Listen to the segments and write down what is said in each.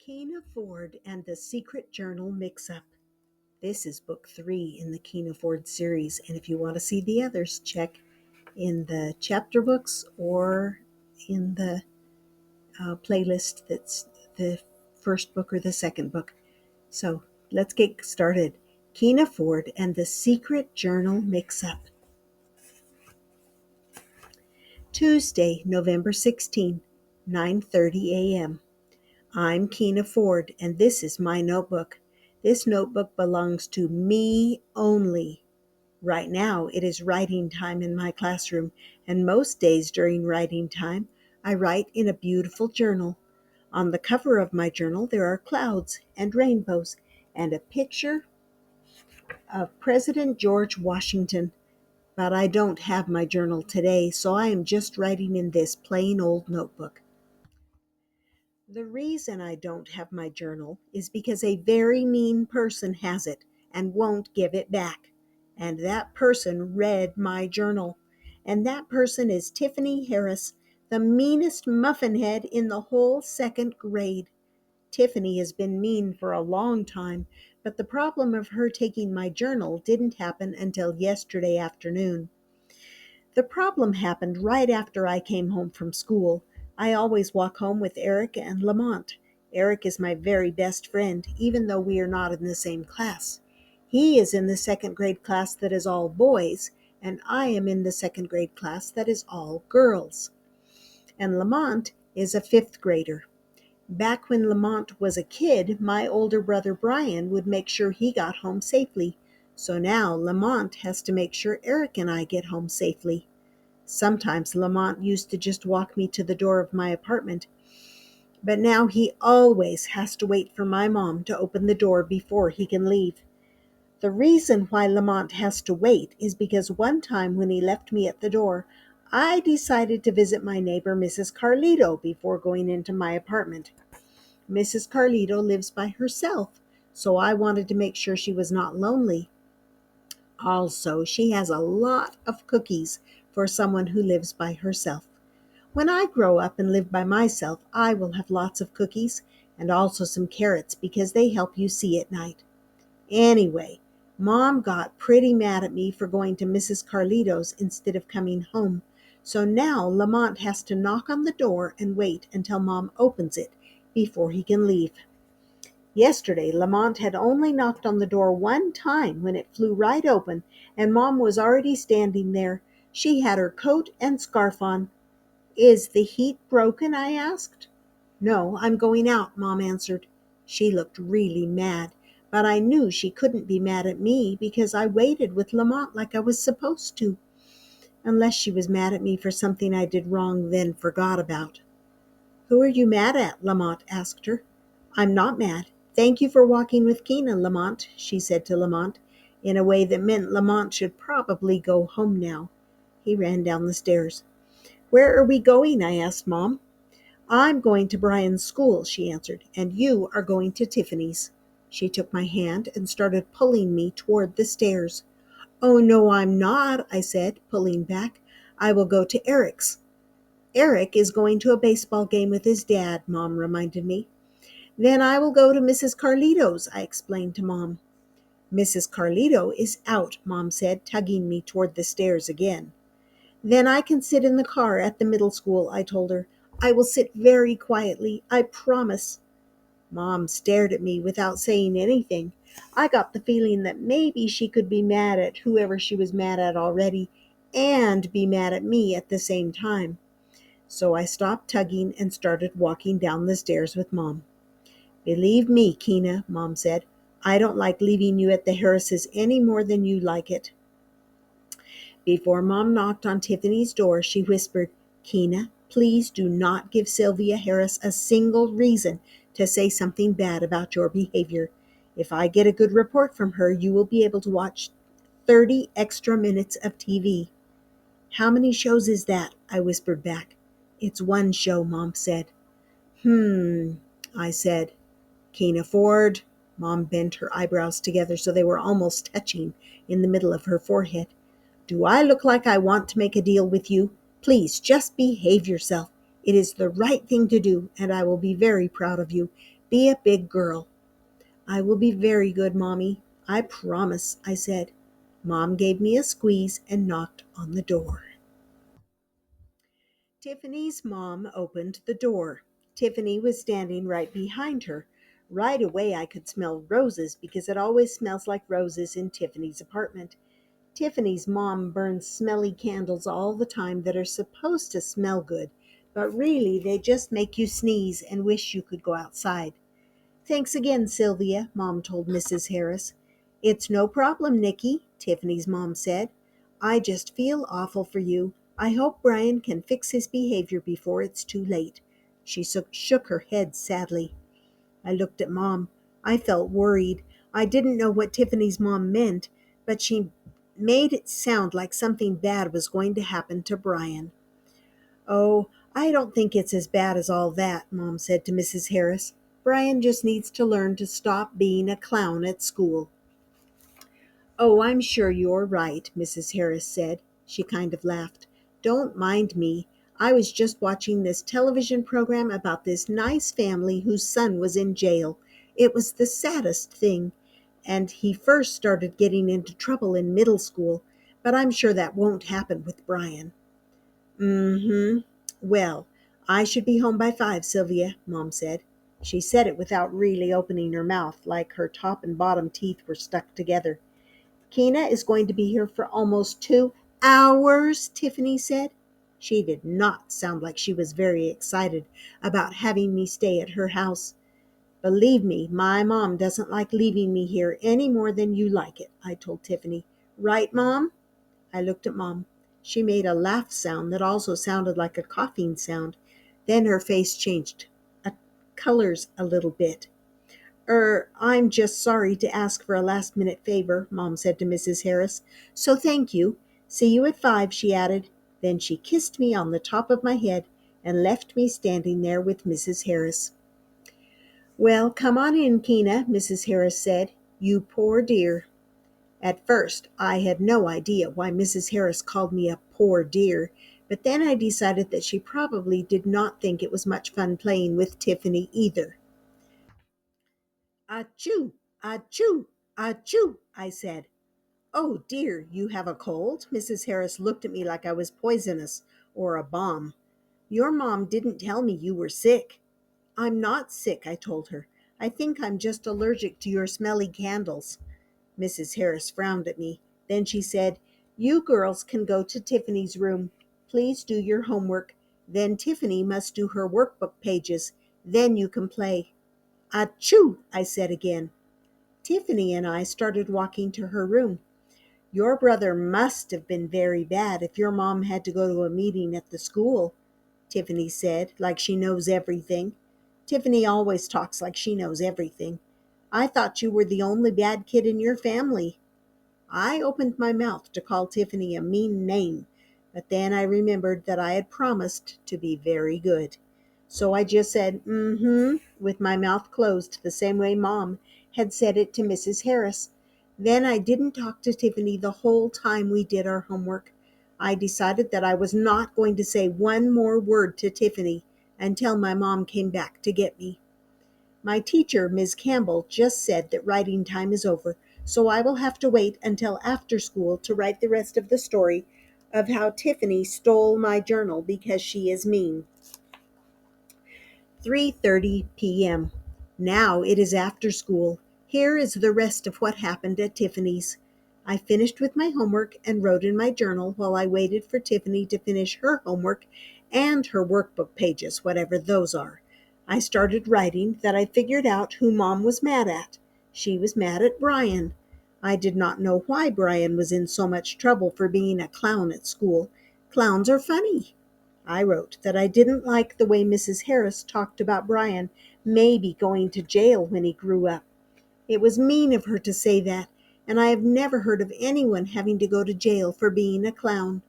Keena Ford and the Secret Journal Mix-Up. This is book 3 in the Keena Ford series, and if you want to see the others, check in the chapter books or in the playlist that's the first book or the second book. So let's get started. Keena Ford and the Secret Journal Mix-Up. Tuesday, November 16, 9:30 a.m. I'm Keena Ford, and this is my notebook. This notebook belongs to me only. Right now, it is writing time in my classroom, and most days during writing time, I write in a beautiful journal. On the cover of my journal, there are clouds and rainbows and a picture of President George Washington. But I don't have my journal today, so I am just writing in this plain old notebook. The reason I don't have my journal is because a very mean person has it and won't give it back. And that person read my journal. And that person is Tiffany Harris, the meanest muffinhead in the whole second grade. Tiffany has been mean for a long time, but the problem of her taking my journal didn't happen until yesterday afternoon. The problem happened right after I came home from school. I always walk home with Eric and Lamont. Eric is my very best friend, even though we are not in the same class. He is in the second grade class that is all boys, and I am in the second grade class that is all girls. And Lamont is a fifth grader. Back when Lamont was a kid, my older brother Brian would make sure he got home safely. So now Lamont has to make sure Eric and I get home safely. Sometimes Lamont used to just walk me to the door of my apartment, but now he always has to wait for my mom to open the door before he can leave. The reason why Lamont has to wait is because one time when he left me at the door, I decided to visit my neighbor, Mrs. Carlito, before going into my apartment. Mrs. Carlito lives by herself, so I wanted to make sure she was not lonely. Also, she has a lot of cookies for someone who lives by herself. When I grow up and live by myself, I will have lots of cookies and also some carrots because they help you see at night. Anyway, Mom got pretty mad at me for going to Mrs. Carlito's instead of coming home. So now Lamont has to knock on the door and wait until Mom opens it before he can leave. Yesterday, Lamont had only knocked on the door one time when it flew right open, and Mom was already standing there. She had her coat and scarf on. "Is the heat broken?" I asked. "No, I'm going out," Mom answered. She looked really mad, but I knew she couldn't be mad at me because I waited with Lamont like I was supposed to. Unless she was mad at me for something I did wrong then forgot about. "Who are you mad at?" Lamont asked her. "I'm not mad. Thank you for walking with Keena, Lamont," she said to Lamont, in a way that meant Lamont should probably go home now. He ran down the stairs. "Where are we going?" I asked Mom. "I'm going to Brian's school," she answered, "and you are going to Tiffany's." She took my hand and started pulling me toward the stairs. "Oh, no, I'm not," I said, pulling back. "I will go to Eric's." "Eric is going to a baseball game with his dad," Mom reminded me. "Then I will go to Mrs. Carlito's," I explained to Mom. "Mrs. Carlito is out," Mom said, tugging me toward the stairs again. "Then I can sit in the car at the middle school," I told her. "I will sit very quietly, I promise." Mom stared at me without saying anything. I got the feeling that maybe she could be mad at whoever she was mad at already and be mad at me at the same time. So I stopped tugging and started walking down the stairs with Mom. "Believe me, Keena," Mom said, "I don't like leaving you at the Harrises any more than you like it." Before Mom knocked on Tiffany's door, she whispered, "Keena, please do not give Sylvia Harris a single reason to say something bad about your behavior. If I get a good report from her, you will be able to watch 30 extra minutes of TV." "How many shows is that?" I whispered back. "It's one show," Mom said. I said. "Keena Ford." Mom bent her eyebrows together so they were almost touching in the middle of her forehead. "Do I look like I want to make a deal with you? Please, just behave yourself. It is the right thing to do, and I will be very proud of you. Be a big girl." "I will be very good, Mommy. I promise," I said. Mom gave me a squeeze and knocked on the door. Tiffany's mom opened the door. Tiffany was standing right behind her. Right away I could smell roses because it always smells like roses in Tiffany's apartment. Tiffany's mom burns smelly candles all the time that are supposed to smell good, but really they just make you sneeze and wish you could go outside. "Thanks again, Sylvia," Mom told Mrs. Harris. "It's no problem, Nikki," Tiffany's mom said. "I just feel awful for you. I hope Brian can fix his behavior before it's too late." She shook her head sadly. I looked at Mom. I felt worried. I didn't know what Tiffany's mom meant, but she made it sound like something bad was going to happen to Brian. "Oh, I don't think it's as bad as all that," Mom said to Mrs. Harris. "Brian just needs to learn to stop being a clown at school." "Oh, I'm sure you're right," Mrs. Harris said. She kind of laughed. "Don't mind me. I was just watching this television program about this nice family whose son was in jail. It was the saddest thing. And he first started getting into trouble in middle school, but I'm sure that won't happen with Brian." "Mm-hmm. Well, I should be home by 5, Sylvia," Mom said. She said it without really opening her mouth, like her top and bottom teeth were stuck together. "Keena is going to be here for almost 2 hours, Tiffany said. She did not sound like she was very excited about having me stay at her house. "Believe me, my mom doesn't like leaving me here any more than you like it," I told Tiffany. "Right, Mom?" I looked at Mom. She made a laugh sound that also sounded like a coughing sound. Then her face changed colors a little bit. "I'm just sorry to ask for a last-minute favor," Mom said to Mrs. Harris. "So thank you. See you at 5, she added. Then she kissed me on the top of my head and left me standing there with Mrs. Harris. "Well, come on in, Keena," Mrs. Harris said. "You poor dear." At first, I had no idea why Mrs. Harris called me a poor dear, but then I decided that she probably did not think it was much fun playing with Tiffany either. "Achoo, achoo, achoo," I said. "Oh dear, you have a cold?" Mrs. Harris looked at me like I was poisonous or a bomb. "Your mom didn't tell me you were sick." "I'm not sick," I told her. "I think I'm just allergic to your smelly candles." Mrs. Harris frowned at me. Then she said, "You girls can go to Tiffany's room. Please do your homework. Then Tiffany must do her workbook pages. Then you can play." "Achoo," I said again. Tiffany and I started walking to her room. "Your brother must have been very bad if your mom had to go to a meeting at the school," Tiffany said, like she knows everything. Tiffany always talks like she knows everything. "I thought you were the only bad kid in your family." I opened my mouth to call Tiffany a mean name, but then I remembered that I had promised to be very good. So I just said, "Mm-hmm," with my mouth closed the same way Mom had said it to Mrs. Harris. Then I didn't talk to Tiffany the whole time we did our homework. I decided that I was not going to say one more word to Tiffany until my mom came back to get me. My teacher, Ms. Campbell, just said that writing time is over, so I will have to wait until after school to write the rest of the story of how Tiffany stole my journal because she is mean. 3:30 p.m. Now it is after school. Here is the rest of what happened at Tiffany's. I finished with my homework and wrote in my journal while I waited for Tiffany to finish her homework and her workbook pages, whatever those are. I started writing that I figured out who Mom was mad at. She was mad at Brian. I did not know why Brian was in so much trouble for being a clown at school. Clowns are funny. I wrote that I didn't like the way Mrs. Harris talked about Brian maybe going to jail when he grew up. It was mean of her to say that, and I have never heard of anyone having to go to jail for being a clown.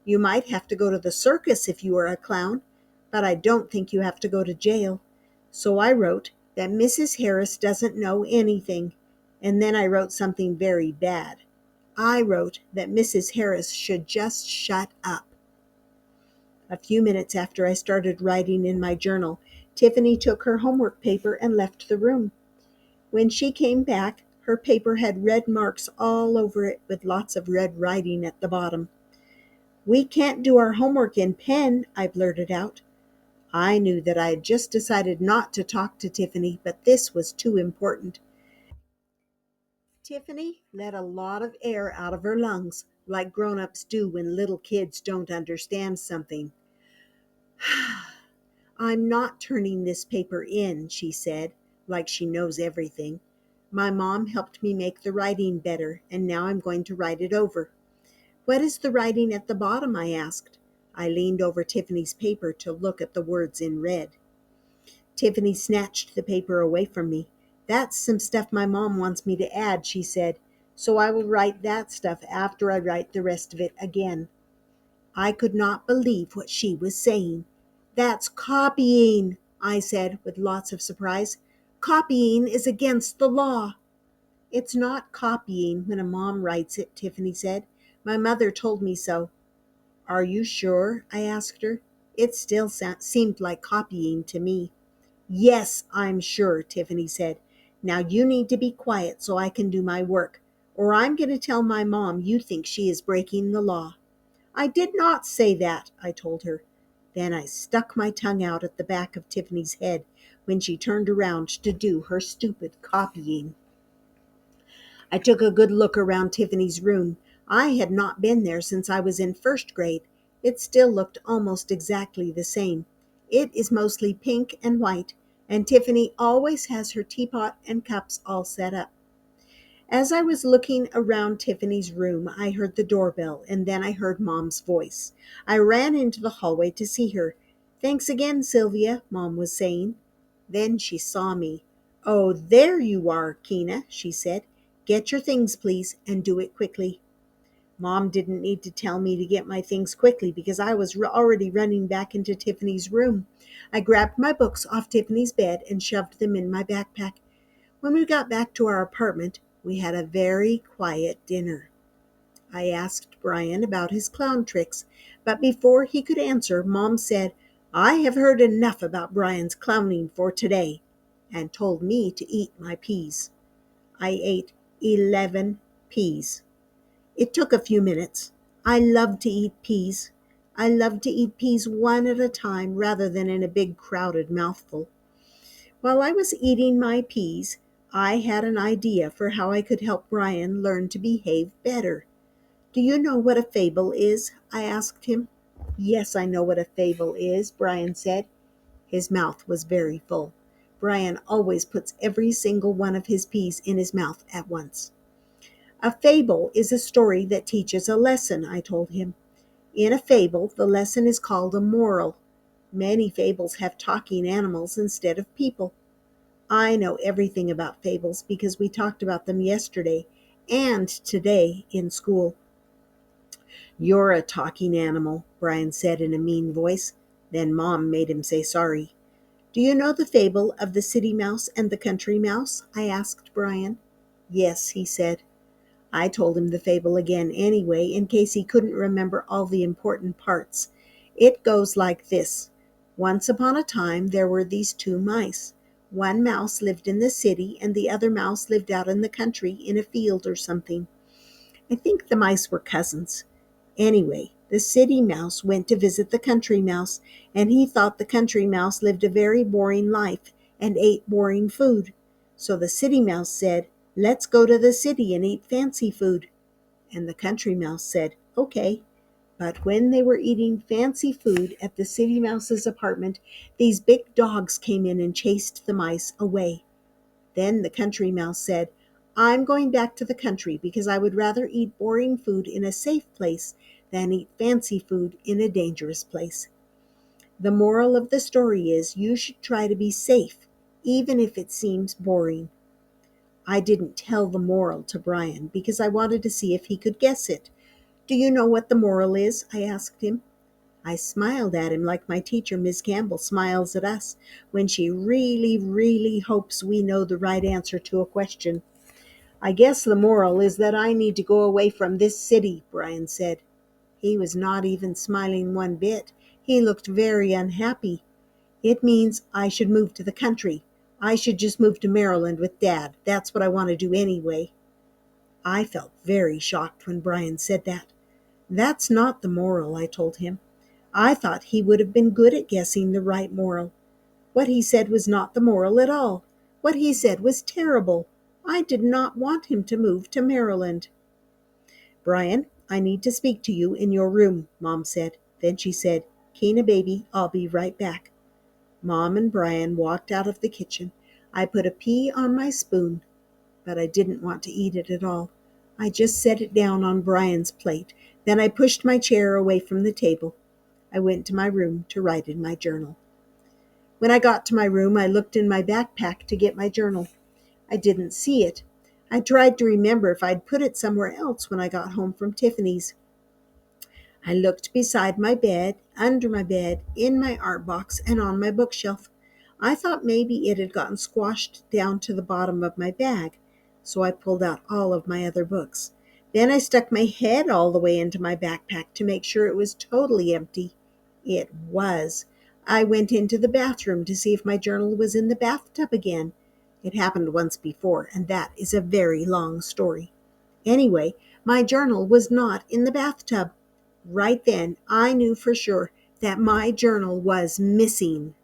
You might have to go to the circus if you are a clown, but I don't think you have to go to jail. So I wrote that Mrs. Harris doesn't know anything, and then I wrote something very bad. I wrote that Mrs. Harris should just shut up. A few minutes after I started writing in my journal, Tiffany took her homework paper and left the room. When she came back, her paper had red marks all over it with lots of red writing at the bottom. "We can't do our homework in pen," I blurted out. I knew that I had just decided not to talk to Tiffany, but this was too important. Tiffany let a lot of air out of her lungs, like grown-ups do when little kids don't understand something. "I'm not turning this paper in," she said, like she knows everything. "My mom helped me make the writing better, and now I'm going to write it over." "What is the writing at the bottom?" I asked. I leaned over Tiffany's paper to look at the words in red. Tiffany snatched the paper away from me. "That's some stuff my mom wants me to add," she said. "So I will write that stuff after I write the rest of it again." I could not believe what she was saying. "That's copying," I said with lots of surprise. "Copying is against the law." "It's not copying when a mom writes it," Tiffany said. "My mother told me so." "Are you sure?" I asked her. It still seemed like copying to me. "Yes, I'm sure," Tiffany said. "Now you need to be quiet so I can do my work, or I'm going to tell my mom you think she is breaking the law." "I did not say that," I told her. Then I stuck my tongue out at the back of Tiffany's head when she turned around to do her stupid copying. I took a good look around Tiffany's room. I had not been there since I was in first grade. It still looked almost exactly the same. It is mostly pink and white, and Tiffany always has her teapot and cups all set up. As I was looking around Tiffany's room, I heard the doorbell, and then I heard Mom's voice. I ran into the hallway to see her. "Thanks again, Sylvia," Mom was saying. Then she saw me. "Oh, there you are, Keena," she said. "Get your things, please, and do it quickly." Mom didn't need to tell me to get my things quickly because I was already running back into Tiffany's room. I grabbed my books off Tiffany's bed and shoved them in my backpack. When we got back to our apartment, we had a very quiet dinner. I asked Brian about his clown tricks, but before he could answer, Mom said, "I have heard enough about Brian's clowning for today," and told me to eat my peas. I ate 11 peas. It took a few minutes. I love to eat peas. I love to eat peas one at a time rather than in a big crowded mouthful. While I was eating my peas, I had an idea for how I could help Brian learn to behave better. "Do you know what a fable is?" I asked him. "Yes, I know what a fable is," Brian said. His mouth was very full. Brian always puts every single one of his peas in his mouth at once. "A fable is a story that teaches a lesson," I told him. "In a fable, the lesson is called a moral. Many fables have talking animals instead of people." I know everything about fables because we talked about them yesterday and today in school. "You're a talking animal," Brian said in a mean voice. Then Mom made him say sorry. "Do you know the fable of the city mouse and the country mouse?" I asked Brian. "Yes," he said. I told him the fable again anyway, in case he couldn't remember all the important parts. It goes like this. Once upon a time there were these two mice. One mouse lived in the city and the other mouse lived out in the country in a field or something. I think the mice were cousins. Anyway, the city mouse went to visit the country mouse, and he thought the country mouse lived a very boring life and ate boring food. So the city mouse said, "Let's go to the city and eat fancy food." And the country mouse said, "Okay." But when they were eating fancy food at the city mouse's apartment, these big dogs came in and chased the mice away. Then the country mouse said, "I'm going back to the country because I would rather eat boring food in a safe place than eat fancy food in a dangerous place." The moral of the story is you should try to be safe, even if it seems boring. I didn't tell the moral to Brian because I wanted to see if he could guess it. "Do you know what the moral is?" I asked him. I smiled at him like my teacher, Miss Campbell, smiles at us when she really, really hopes we know the right answer to a question. "I guess the moral is that I need to go away from this city," Brian said. He was not even smiling one bit. He looked very unhappy. It means I should move to the country. I should just move to Maryland with Dad. That's what I want to do anyway. I felt very shocked when Brian said that. That's not the moral, I told him. I thought he would have been good at guessing the right moral. What he said was not the moral at all. What he said was terrible. I did not want him to move to Maryland. Brian, I need to speak to you in your room, Mom said. Then she said, Keena baby, I'll be right back. Mom and Brian walked out of the kitchen. I put a pea on my spoon, but I didn't want to eat it at all. I just set it down on Brian's plate. Then I pushed my chair away from the table. I went to my room to write in my journal. When I got to my room, I looked in my backpack to get my journal. I didn't see it. I tried to remember if I'd put it somewhere else when I got home from Tiffany's. I looked beside my bed, under my bed, in my art box, and on my bookshelf. I thought maybe it had gotten squashed down to the bottom of my bag, so I pulled out all of my other books. Then I stuck my head all the way into my backpack to make sure it was totally empty. It was. I went into the bathroom to see if my journal was in the bathtub again. It happened once before, and that is a very long story. Anyway, my journal was not in the bathtub. Right then, I knew for sure that my journal was missing.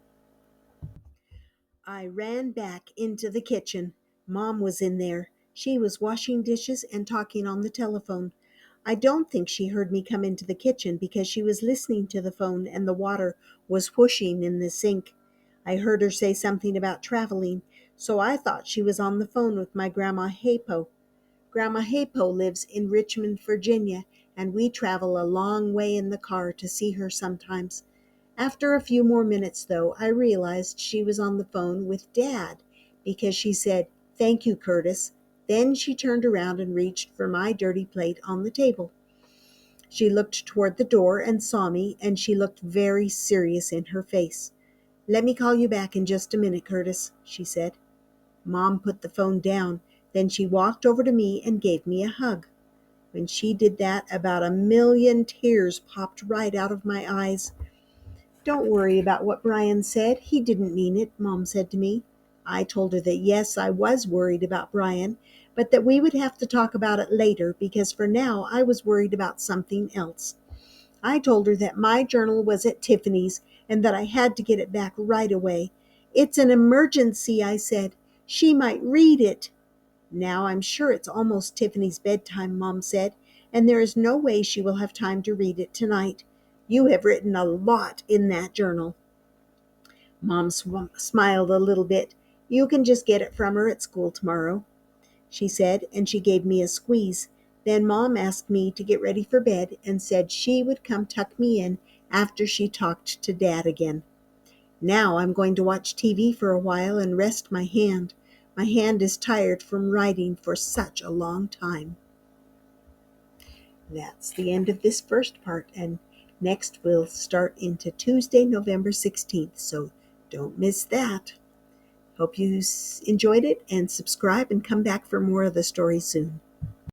I ran back into the kitchen. Mom was in there. She was washing dishes and talking on the telephone. I don't think she heard me come into the kitchen because she was listening to the phone and the water was whooshing in the sink. I heard her say something about traveling, so I thought she was on the phone with my Grandma Hapo. Grandma Hapo lives in Richmond, Virginia, and we travel a long way in the car to see her sometimes. After a few more minutes, though, I realized she was on the phone with Dad because she said, "Thank you, Curtis." Then she turned around and reached for my dirty plate on the table. She looked toward the door and saw me, and she looked very serious in her face. "Let me call you back in just a minute, Curtis," she said. Mom put the phone down. Then she walked over to me and gave me a hug. When she did that, about a million tears popped right out of my eyes. "Don't worry about what Brian said. He didn't mean it," Mom said to me. I told her that yes, I was worried about Brian, but that we would have to talk about it later because for now I was worried about something else. I told her that my journal was at Tiffany's and that I had to get it back right away. "It's an emergency," I said. "She might read it." "Now I'm sure it's almost Tiffany's bedtime," Mom said, "and there is no way she will have time to read it tonight. You have written a lot in that journal." Mom smiled a little bit. "You can just get it from her at school tomorrow," she said, and she gave me a squeeze. Then Mom asked me to get ready for bed and said she would come tuck me in after she talked to Dad again. Now I'm going to watch TV for a while and rest my hand. My hand is tired from writing for such a long time. That's the end of this first part, and next we'll start into Tuesday, November 16th, so don't miss that. Hope you enjoyed it, and subscribe and come back for more of the story soon.